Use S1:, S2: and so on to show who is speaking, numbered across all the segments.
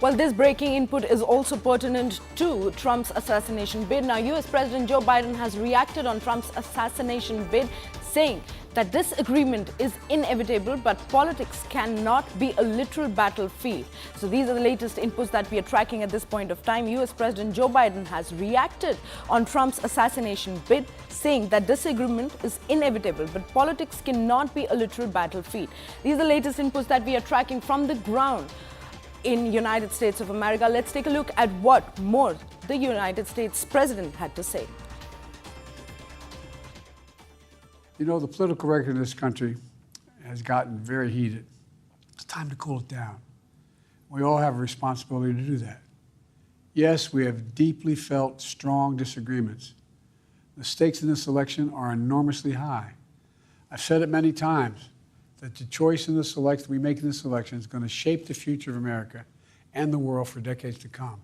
S1: Well, this breaking input is also pertinent to Trump's assassination bid. Now, US President Joe Biden has reacted on Trump's assassination bid, saying that this agreement is inevitable, but politics cannot be a literal battlefield. So these are the latest inputs that we are tracking at this point of time. US President Joe Biden has reacted on Trump's assassination bid, saying that this agreement is inevitable, but politics cannot be a literal battlefield. These are the latest inputs that we are tracking from the ground in United States of America. Let's take a look at what more the United States president had to say.
S2: You know, the political record in this country has gotten very heated. It's time to cool it down. We all have a responsibility to do that. Yes, we have deeply felt strong disagreements. The stakes in this election are enormously high. I've said it many times that the choice in this election we make in this election is going to shape the future of America and the world for decades to come.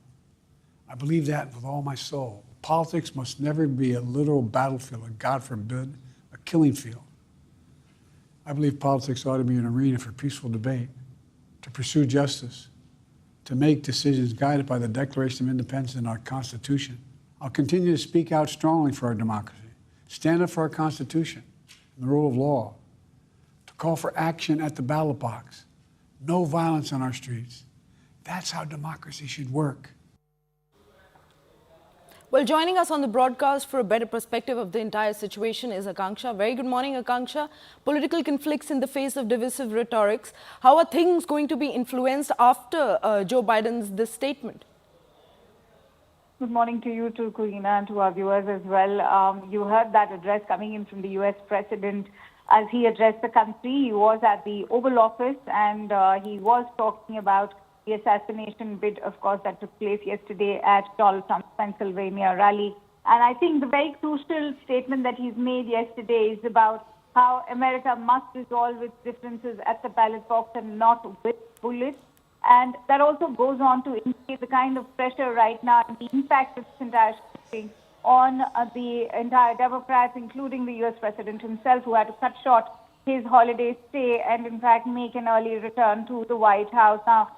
S2: I believe that with all my soul. Politics must never be a literal battlefield, or God forbid, a killing field. I believe politics ought to be an arena for peaceful debate, to pursue justice, to make decisions guided by the Declaration of Independence and our Constitution. I'll continue to speak out strongly for our democracy, stand up for our Constitution and the rule of law, to call for action at the ballot box, no violence on our streets. That's how democracy should work.
S1: Well, joining us on the broadcast for a better perspective of the entire situation is Akanksha. Very good morning, Akanksha. Political conflicts in the face of divisive rhetorics. How are things going to be influenced after Joe Biden's this statement?
S3: Good morning to you, to Kurina, and to our viewers as well. You heard that address coming in from the U.S. President as he addressed the country. He was at the Oval Office and he was talking about the assassination bid, of course, that took place yesterday at Donald Trump's Pennsylvania rally. And I think the very crucial statement that he's made yesterday is about how America must resolve its differences at the ballot box and not with bullets. And that also goes on to indicate the kind of pressure right now and the impact of this entire thing on the entire Democrats, including the U.S. President himself, who had to cut short his holiday stay and, in fact, make an early return to the White House. Now,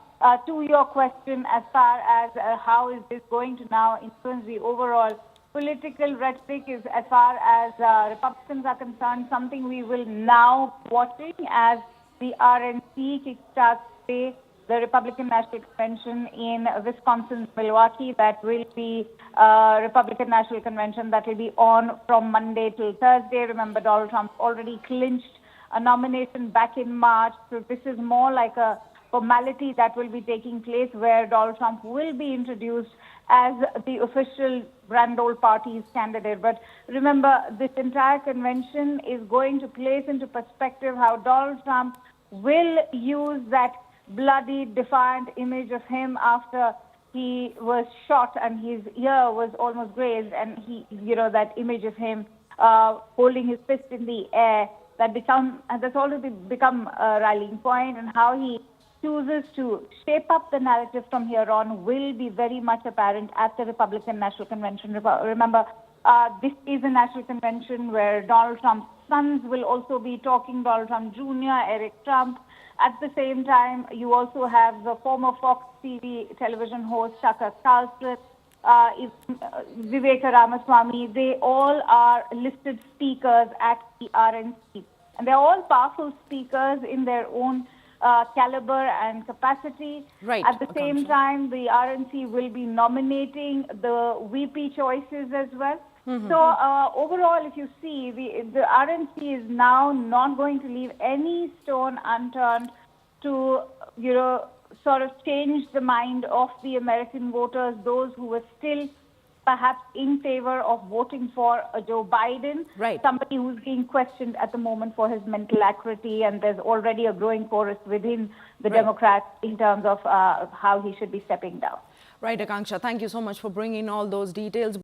S3: to your question, as far as how is this going to now influence the overall political rhetoric, is as far as Republicans are concerned, something we will now be watching as the RNC kickstarts today the Republican National Convention in Wisconsin's Milwaukee. That will be Republican National Convention that will be on from Monday till Thursday. Remember, Donald Trump already clinched a nomination back in March. So this is more like a formality that will be taking place where Donald Trump will be introduced as the official grand old party's candidate. But remember, this entire convention is going to place into perspective how Donald Trump will use that bloody, defiant image of him after he was shot and his ear was almost grazed, and he, that image of him holding his fist in the air, that's already become a rallying point, and how he chooses to shape up the narrative from here on will be very much apparent at the Republican National Convention. Remember, this is a national convention where Donald Trump's sons will also be talking, Donald Trump Jr., Eric Trump. At the same time, you also have the former Fox TV television host Tucker Carlson, Vivek Ramaswamy. They all are listed speakers at the RNC. And they're all powerful speakers in their own caliber and capacity.
S1: Right.
S3: At the same time, the RNC will be nominating the VP choices as well. Mm-hmm. So overall, if you see, the RNC is now not going to leave any stone unturned to, sort of change the mind of the American voters, those who were still perhaps in favor of voting for Joe Biden,
S1: right,
S3: somebody who's being questioned at the moment for his mental acuity, and there's already a growing chorus within the
S1: right,
S3: Democrats in terms of how he should be stepping down.
S1: Right, Akanksha, thank you so much for bringing all those details.